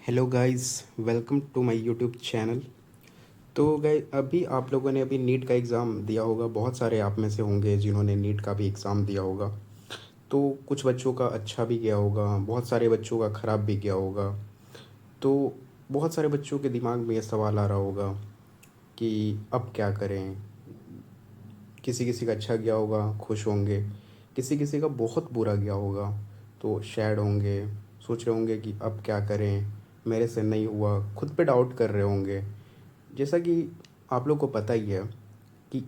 Hello guys, welcome to my YouTube channel. तो guys, अभी आप लोगों ने अभी नीट का एग्ज़ाम दिया होगा। बहुत सारे आप में से होंगे जिन्होंने नीट का भी एग्ज़ाम दिया होगा। तो कुछ बच्चों का अच्छा भी गया होगा, बहुत सारे बच्चों का ख़राब भी गया होगा। तो बहुत सारे बच्चों के दिमाग में ये सवाल आ रहा होगा कि अब क्या करें। किसी किसी का अच्छा गया होगा, खुश होंगे। किसी किसी का बहुत बुरा गया होगा तो सैड होंगे, सोच रहे होंगे कि अब क्या करें, मेरे से नहीं हुआ, खुद पे डाउट कर रहे होंगे। जैसा कि आप लोग को पता ही है कि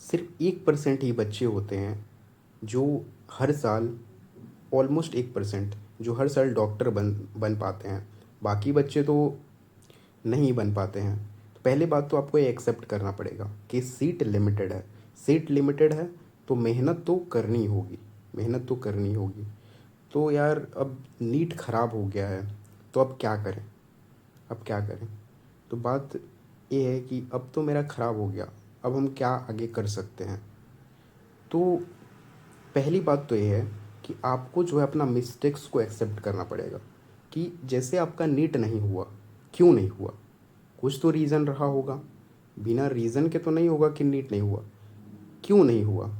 सिर्फ 1% ही बच्चे होते हैं जो हर साल, ऑलमोस्ट 1% जो हर साल डॉक्टर बन बन पाते हैं। बाकी बच्चे तो नहीं बन पाते हैं। तो पहली बात तो आपको ये एक्सेप्ट करना पड़ेगा कि सीट लिमिटेड है। सीट लिमिटेड है तो मेहनत तो करनी होगी, मेहनत तो करनी होगी। तो यार, अब नीट ख़राब हो गया है तो अब क्या करें, अब क्या करें। तो बात ये है कि अब तो मेरा ख़राब हो गया, अब हम क्या आगे कर सकते हैं। तो पहली बात तो ये है कि आपको जो है अपना मिस्टेक्स को एक्सेप्ट करना पड़ेगा कि जैसे आपका नीट नहीं हुआ, क्यों नहीं हुआ। कुछ तो रीज़न रहा होगा, बिना रीज़न के तो नहीं होगा कि नीट नहीं हुआ। क्यों नहीं हुआ,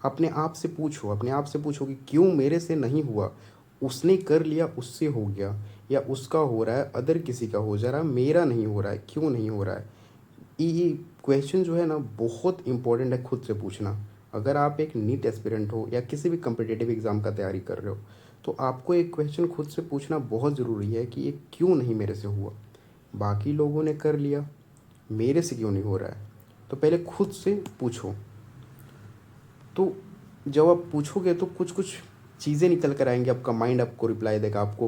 अपने आप से पूछो, अपने आप से पूछो कि क्यों मेरे से नहीं हुआ। उसने कर लिया, उससे हो गया, या उसका हो रहा है, अदर किसी का हो जा रहा है, मेरा नहीं हो रहा है, क्यों नहीं हो रहा है। ये क्वेश्चन जो है ना, बहुत इंपॉर्टेंट है खुद से पूछना। अगर आप एक नीट एस्पिरेंट हो या किसी भी कम्पिटिटिव एग्ज़ाम का तैयारी कर रहे हो तो आपको एक क्वेश्चन खुद से पूछना बहुत ज़रूरी है कि ये क्यों नहीं मेरे से हुआ। बाकी लोगों ने कर लिया, मेरे से क्यों नहीं हो रहा है। तो पहले खुद से पूछो। तो जब आप पूछोगे तो कुछ कुछ चीज़ें निकल कर आएंगी, आपका माइंड आपको रिप्लाई देगा आपको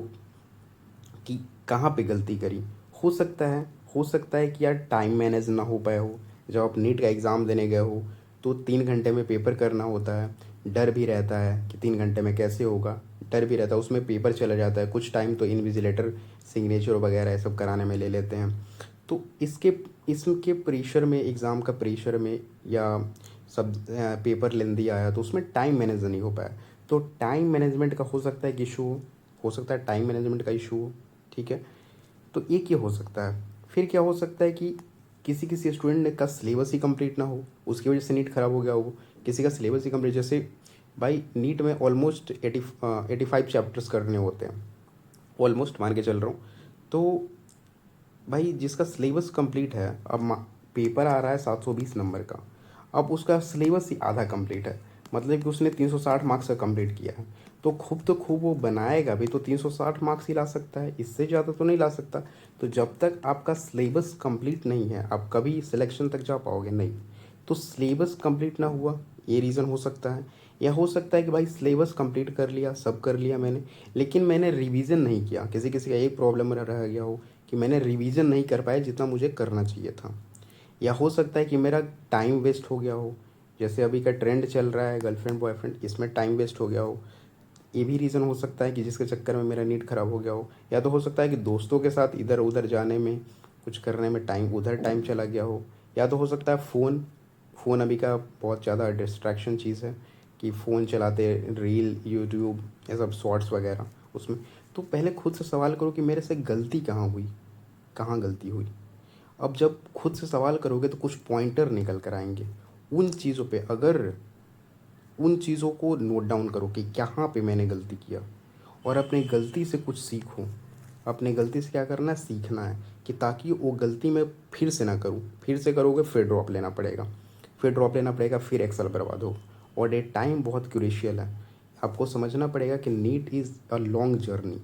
कि कहाँ पे गलती करी। हो सकता है, हो सकता है कि यार टाइम मैनेज ना हो पाया हो। जब आप नीट का एग्ज़ाम देने गए हो तो 3 घंटे में पेपर करना होता है। डर भी रहता है कि 3 घंटे में कैसे होगा, डर भी रहता है, उसमें पेपर चला जाता है। कुछ टाइम तो इन्विजिलेटर सिग्नेचर वगैरह ये सब कराने में ले लेते हैं। तो इसके प्रेशर में, एग्ज़ाम का प्रेशर में, या सब पेपर लेंदी आया तो उसमें टाइम मैनेज नहीं हो पाया। तो टाइम मैनेजमेंट का हो सकता है कि इशू हो सकता है टाइम मैनेजमेंट का इशू हो। ठीक है, तो एक ये हो सकता है। फिर क्या हो सकता है कि किसी किसी स्टूडेंट ने का सिलेबस ही कंप्लीट ना हो, उसकी वजह से नीट ख़राब हो गया हो। किसी का सिलेबस ही कंप्लीट, जैसे भाई नीट में ऑलमोस्ट 85 चैप्टर्स करने होते हैं, ऑलमोस्ट मान के चल रहा हूँ। तो भाई जिसका सिलेबस कंप्लीट है, अब पेपर आ रहा है 720 नंबर का, अब उसका सिलेबस ही आधा कंप्लीट है, मतलब कि उसने 360 मार्क्स का कंप्लीट किया है। तो खूब वो बनाएगा भी तो 360 मार्क्स ही ला सकता है, इससे ज़्यादा तो नहीं ला सकता। तो जब तक आपका सिलेबस कंप्लीट नहीं है आप कभी सिलेक्शन तक जा पाओगे नहीं। तो सिलेबस कंप्लीट ना हुआ, ये रीज़न हो सकता है। या हो सकता है कि भाई सिलेबस कंप्लीट कर लिया, सब कर लिया मैंने, लेकिन मैंने रिवीजन नहीं किया। किसी किसी का एक प्रॉब्लम रह गया हो कि मैंने रिवीजन नहीं कर पाया जितना मुझे करना चाहिए था। या हो सकता है कि मेरा टाइम वेस्ट हो गया हो, जैसे अभी का ट्रेंड चल रहा है गर्लफ्रेंड बॉयफ्रेंड, इसमें टाइम वेस्ट हो गया हो। ये भी रीज़न हो सकता है कि जिसके चक्कर में मेरा नीट ख़राब हो गया हो। या तो हो सकता है कि दोस्तों के साथ इधर उधर जाने में, कुछ करने में टाइम उधर टाइम चला गया हो। या तो हो सकता है फ़ोन, फ़ोन अभी का बहुत ज़्यादा डिस्ट्रैक्शन चीज़ है कि फ़ोन चलाते, रील, यूट्यूब, ये सब शॉर्ट्स वगैरह उसमें। तो पहले खुद से सवाल करो कि मेरे से गलती कहाँ हुई, कहाँ गलती हुई। अब जब खुद से सवाल करोगे तो कुछ पॉइंटर निकल कर आएंगे। उन चीज़ों पे, अगर उन चीज़ों को नोट डाउन करो कि कहाँ पे मैंने गलती किया, और अपनी गलती से कुछ सीखो। अपनी गलती से क्या करना है, सीखना है, कि ताकि वो गलती मैं फिर से ना करूँ। फिर से करोगे फिर ड्रॉप लेना पड़ेगा, फिर ड्रॉप लेना पड़ेगा, फिर एक्सेल बर्बाद हो। और ये टाइम बहुत क्रूशियल है। आपको समझना पड़ेगा कि NEET is a long journey,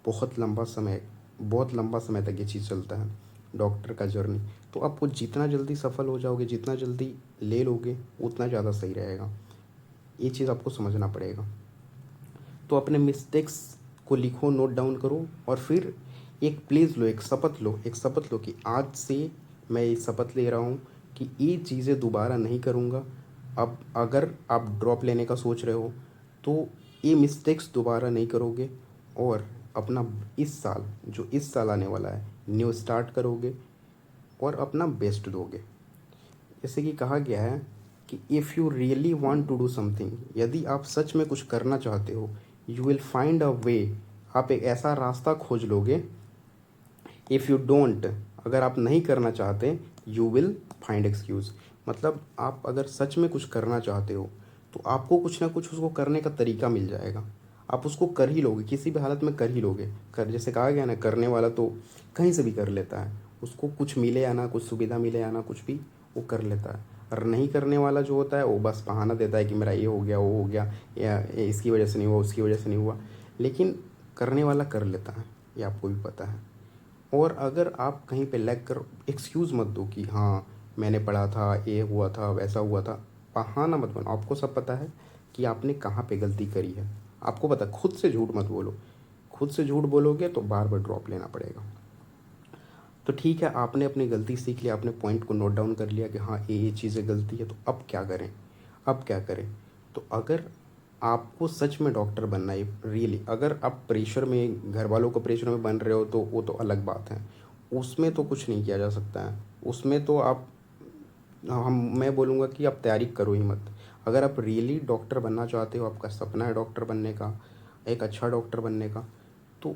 बहुत लंबा समय, बहुत लंबा समय तक ये चीज़ चलता है, डॉक्टर का जर्नी। तो आपको जितना जल्दी सफल हो जाओगे, जितना जल्दी ले लोगे, उतना ज़्यादा सही रहेगा। ये चीज़ आपको समझना पड़ेगा। तो अपने मिस्टेक्स को लिखो, नोट डाउन करो, और फिर एक प्लीज़ लो, एक शपथ लो, एक शपथ लो कि आज से मैं ये शपथ ले रहा हूँ कि ये चीज़ें दोबारा नहीं करूँगा। अब अगर आप ड्रॉप लेने का सोच रहे हो तो ये मिस्टेक्स दोबारा नहीं करोगे, और अपना इस साल, जो इस साल आने वाला है, न्यू स्टार्ट करोगे और अपना बेस्ट दोगे। जैसे कि कहा गया है कि if you really want to do something, यदि आप सच में कुछ करना चाहते हो, you will find a way, आप एक ऐसा रास्ता खोज लोगे, इफ़ यू डोंट, अगर आप नहीं करना चाहते, यू विल फाइंड एक्सक्यूज़। मतलब आप अगर सच में कुछ करना चाहते हो तो आपको कुछ ना कुछ उसको करने का तरीका मिल जाएगा। आप उसको कर ही लोगे, किसी भी हालत में कर ही लोगे। कर, जैसे कहा गया ना, करने वाला तो कहीं से भी कर लेता है। उसको कुछ मिले या ना, कुछ सुविधा मिले या ना, कुछ भी वो कर लेता है। और नहीं करने वाला जो होता है वो बस बहाना देता है कि मेरा ये हो गया, वो हो गया, या ये इसकी वजह से नहीं हुआ, उसकी वजह से नहीं हुआ। लेकिन करने वाला कर लेता है, ये आपको भी पता है। और अगर आप कहीं पे लैग कर, एक्सक्यूज़ मत दो कि हाँ मैंने पढ़ा था, ये हुआ था, वैसा हुआ था। बहाना मत बनाओ, आपको सब पता है कि आपने कहाँ पे गलती करी है। आपको पता है, खुद से झूठ मत बोलो। खुद से झूठ बोलोगे तो बार बार ड्रॉप लेना पड़ेगा। तो ठीक है, आपने अपनी गलती सीख लिया, आपने पॉइंट को नोट डाउन कर लिया कि हाँ ये चीज़ें गलती है, तो अब क्या करें। अब क्या करें। तो अगर आपको सच में डॉक्टर बनना है रियली, अगर आप प्रेशर में, घर वालों को प्रेशर में बन रहे हो तो वो तो अलग बात है। उसमें तो कुछ नहीं किया जा सकता है। उसमें तो आप, हम, मैं बोलूँगा कि आप तैयारी करो ही मत। अगर आप रियली डॉक्टर बनना चाहते हो, आपका सपना है डॉक्टर बनने का, एक अच्छा डॉक्टर बनने का, तो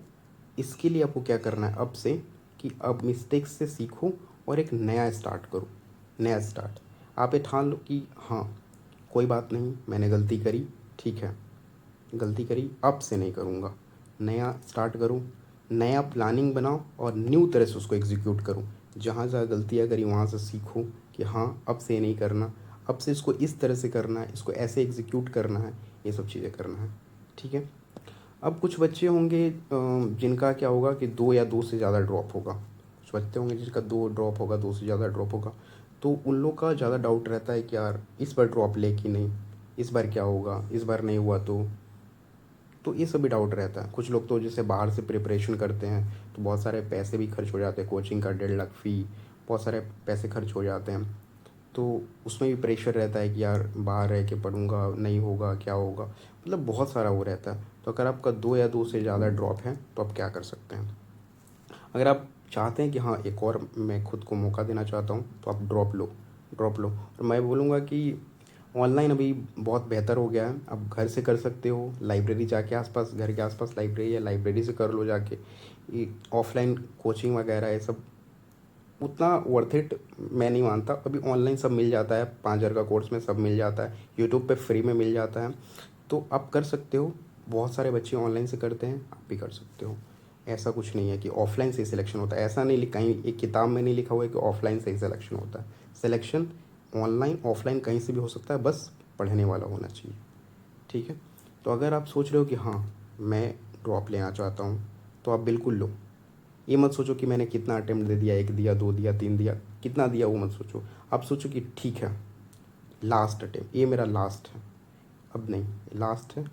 इसके लिए आपको क्या करना है अब से, कि अब मिस्टेक्स से सीखो और एक नया स्टार्ट करो। नया स्टार्ट, आप ये ठान लो कि हाँ कोई बात नहीं, मैंने गलती करी, ठीक है, गलती करी, अब से नहीं करूँगा। नया स्टार्ट करूँ, नया प्लानिंग बनाओ और न्यू तरह से उसको एग्जीक्यूट करूँ। जहाँ जहाँ गलतियाँ करी वहाँ से सीखो कि हाँ अब से ये नहीं करना, अब से इसको इस तरह से करना है, इसको ऐसे एग्जीक्यूट करना है, ये सब चीज़ें करना है। ठीक है। अब कुछ बच्चे होंगे जिनका क्या होगा कि 2 या 2 से ज़्यादा ड्रॉप होगा। कुछ बच्चे होंगे जिसका 2 ड्रॉप होगा, 2 से ज़्यादा ड्रॉप होगा। तो उन लोग का ज़्यादा डाउट रहता है कि यार इस बार ड्रॉप ले कि नहीं, इस बार क्या होगा, इस बार नहीं हुआ तो ये सभी डाउट रहता है। कुछ लोग तो जैसे बाहर से प्रिपरेशन करते हैं तो बहुत सारे पैसे भी खर्च हो जाते हैं, कोचिंग का 1.5 लाख फ़ी, बहुत सारे पैसे खर्च हो जाते हैं। तो उसमें भी प्रेशर रहता है कि यार बाहर रह के पढ़ूंगा, नहीं होगा, क्या होगा, मतलब बहुत सारा वो रहता है। तो अगर आपका 2 या 2 से ज़्यादा ड्रॉप है तो आप क्या कर सकते हैं। अगर आप चाहते हैं कि हाँ एक और मैं खुद को मौका देना चाहता हूँ, तो आप ड्रॉप लो, ड्रॉप लो। और मैं बोलूँगा कि ऑनलाइन अभी बहुत बेहतर हो गया है, आप घर से कर सकते हो, लाइब्रेरी जाके, आसपास घर के आसपास लाइब्रेरी है, लाइब्रेरी से कर लो जाके। ये ऑफलाइन कोचिंग वगैरह ये सब उतना वर्थ इट मैं नहीं मानता। अभी ऑनलाइन सब मिल जाता है, 5,000 का कोर्स में सब मिल जाता है, यूट्यूब पे फ्री में मिल जाता है। तो आप कर सकते हो, बहुत सारे बच्चे ऑनलाइन से करते हैं, आप भी कर सकते हो। ऐसा कुछ नहीं है कि ऑफलाइन से ही सिलेक्शन होता है, ऐसा नहीं कहीं एक किताब में नहीं लिखा हुआ है कि ऑफलाइन से ही सिलेक्शन होता है। सिलेक्शन ऑनलाइन ऑफलाइन कहीं से भी हो सकता है, बस पढ़ने वाला होना चाहिए। ठीक है। तो अगर आप सोच रहे हो कि हाँ मैं ड्रॉप लेना चाहता हूँ, तो आप बिल्कुल लो। ये मत सोचो कि मैंने कितना अटेम्प्ट दे दिया, 1 दिया, 2 दिया, 3 दिया, कितना दिया वो मत सोचो। आप सोचो कि ठीक है लास्ट अटेम्प्ट, ये मेरा लास्ट है, अब नहीं लास्ट है,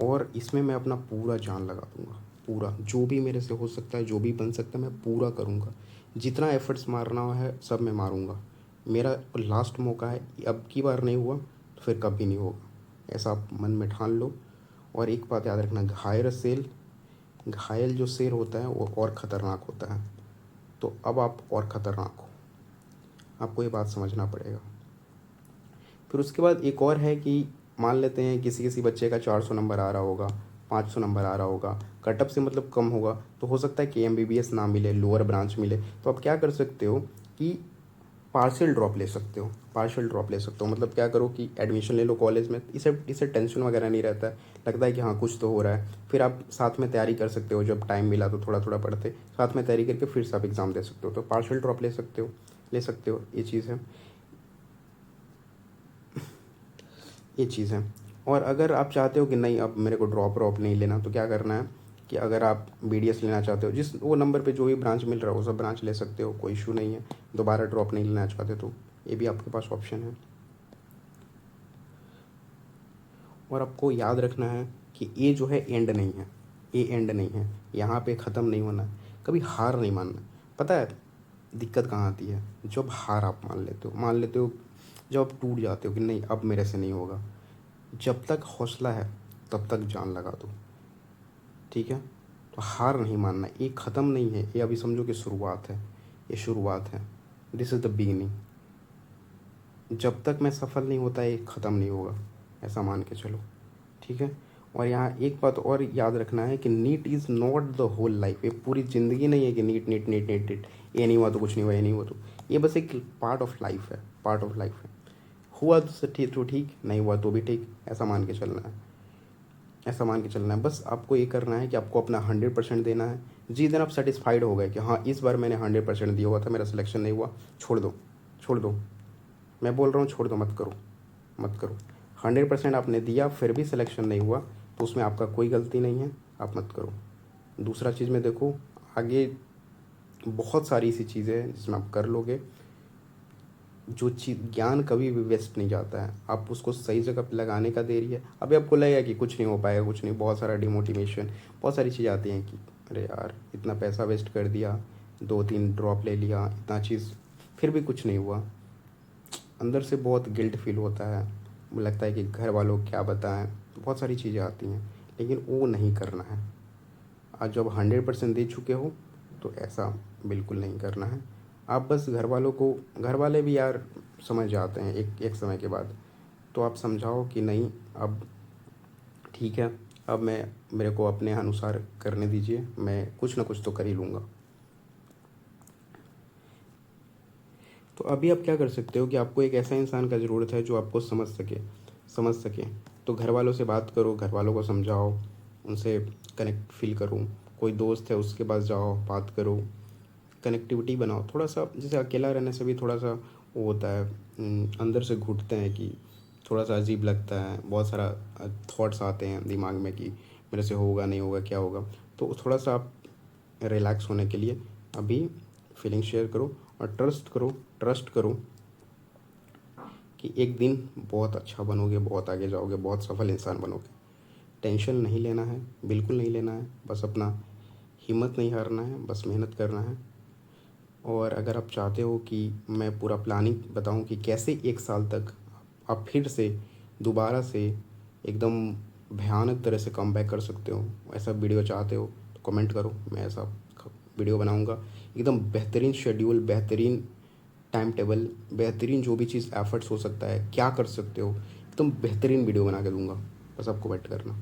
और इसमें मैं अपना पूरा जान लगा दूंगा। पूरा जो भी मेरे से हो सकता है, जो भी बन सकता है, मैं पूरा करूँगा। जितना एफर्ट्स मारना है सब मैं मारूँगा। मेरा लास्ट मौका है, अब की बार नहीं हुआ तो फिर कभी नहीं होगा, ऐसा आप मन में ठान लो। और एक बात याद रखना, घायल जो शेर होता है वो और ख़तरनाक होता है। तो अब आप और ख़तरनाक हो, आपको ये बात समझना पड़ेगा। फिर उसके बाद एक और है कि मान लेते हैं किसी किसी बच्चे का 400 नंबर आ रहा होगा, 500 नंबर आ रहा होगा, कटअप से मतलब कम होगा, तो हो सकता है कि एमबीबीएस ना मिले, लोअर ब्रांच मिले। तो आप क्या कर सकते हो कि पार्शियल ड्रॉप ले सकते हो। पार्शियल ड्रॉप ले सकते हो मतलब क्या करो कि एडमिशन ले लो कॉलेज में, इसे इसे टेंशन वगैरह नहीं रहता है, लगता है कि हाँ कुछ तो हो रहा है। फिर आप साथ में तैयारी कर सकते हो, जब टाइम मिला तो थोड़ा थोड़ा पढ़ते, साथ में तैयारी करके फिर से आप एग्ज़ाम दे सकते हो। तो पार्शियल ड्रॉप ले सकते हो, ले सकते हो, ये चीज़ है, ये चीज़ है। और अगर आप चाहते हो कि नहीं अब मेरे को ड्रॉप नहीं लेना, तो क्या करना है कि अगर आप बीडीएस लेना चाहते हो, जिस वो नंबर पे जो भी ब्रांच मिल रहा है वो सब ब्रांच ले सकते हो, कोई इशू नहीं है। दोबारा ड्रॉप नहीं लेना चाहते तो ये भी आपके पास ऑप्शन है। और आपको याद रखना है कि ये जो है एंड नहीं है, ये एंड नहीं है, यहाँ पे ख़त्म नहीं होना है। कभी हार नहीं मानना। पता है दिक्कत कहाँ आती है, जब हार आप मान लेते हो, जब आप टूट जाते हो कि नहीं अब मेरे से नहीं होगा। जब तक हौसला है तब तक जान लगा दो। ठीक है। तो हार नहीं मानना, ये ख़त्म नहीं है, ये अभी समझो कि शुरुआत है, ये शुरुआत है, दिस इज़ द बिगिनिंग। जब तक मैं सफल नहीं होता ये ख़त्म नहीं होगा, ऐसा मान के चलो। ठीक है। और यहाँ एक बात और याद रखना है कि NEET is not the whole life. ये पूरी ज़िंदगी नहीं है कि NEET NEET NEET NEET NEET, ये नहीं हुआ तो कुछ नहीं हुआ, ये नहीं हुआ तो, ये बस एक पार्ट ऑफ लाइफ है, पार्ट ऑफ लाइफ है। हुआ तो ठीक, नहीं हुआ तो भी ठीक, ऐसा मान के चलना है, ऐसा मान के चलना है। बस आपको ये करना है कि आपको अपना 100% देना है। जिस दिन आप सेटिस्फाइड हो गए कि हाँ इस बार मैंने 100% दिया हुआ था, मेरा सिलेक्शन नहीं हुआ, छोड़ दो, छोड़ दो, मैं बोल रहा हूँ छोड़ दो, मत करो, मत करो। 100% आपने दिया फिर भी सिलेक्शन नहीं हुआ तो उसमें आपका कोई गलती नहीं है, आप मत करो। दूसरा चीज़ में देखो, आगे बहुत सारी ऐसी चीज़ें हैं जिसमें आप कर लोगे। जो चीज़, ज्ञान कभी भी वेस्ट नहीं जाता है, आप उसको सही जगह पे लगाने का देरी है। अभी आपको लगेगा कि कुछ नहीं हो पाएगा, कुछ नहीं, बहुत सारा डिमोटिवेशन, बहुत सारी चीज़ें आती हैं कि अरे यार इतना पैसा वेस्ट कर दिया, 2-3 ड्रॉप ले लिया, इतना चीज़, फिर भी कुछ नहीं हुआ। अंदर से बहुत गिल्ट फील होता है, मुझे लगता है कि घर वालों को क्या बताएं, बहुत सारी चीज़ें आती हैं, लेकिन वो नहीं करना है। आज जब 100% दे चुके हो तो ऐसा बिल्कुल नहीं करना है। आप बस घर वालों को, घर वाले भी यार समझ जाते हैं एक एक समय के बाद, तो आप समझाओ कि नहीं अब ठीक है, अब मैं, मेरे को अपने अनुसार करने दीजिए, मैं कुछ ना कुछ तो कर ही लूँगा। तो अभी आप क्या कर सकते हो कि आपको एक ऐसा इंसान का ज़रूरत है जो आपको समझ सके। तो घर वालों से बात करो, घर वालों को समझाओ, उनसे कनेक्ट फील करो। कोई दोस्त है उसके पास जाओ, बात करो, कनेक्टिविटी बनाओ थोड़ा सा। जैसे अकेला रहने से भी थोड़ा सा वो होता है, अंदर से घुटते हैं कि थोड़ा सा अजीब लगता है, बहुत सारा थॉट्स आते हैं दिमाग में कि मेरे से होगा नहीं होगा, क्या होगा। तो थोड़ा सा आप रिलैक्स होने के लिए अभी फीलिंग शेयर करो और ट्रस्ट करो कि एक दिन बहुत अच्छा बनोगे, बहुत आगे जाओगे, बहुत सफल इंसान बनोगे। टेंशन नहीं लेना है, बिल्कुल नहीं लेना है, बस अपना हिम्मत नहीं हारना है, बस मेहनत करना है। और अगर आप चाहते हो कि मैं पूरा प्लानिंग बताऊं कि कैसे 1 साल तक आप फिर से दोबारा से एकदम भयानक तरह से कम बैक कर सकते हो, ऐसा वीडियो चाहते हो तो कमेंट करो, मैं ऐसा वीडियो बनाऊंगा। एकदम बेहतरीन शेड्यूल, बेहतरीन टाइम टेबल, बेहतरीन जो भी चीज़ एफर्ट्स हो सकता है, क्या कर सकते हो, एकदम बेहतरीन वीडियो बना के दूंगा। बस आपको वेट करना।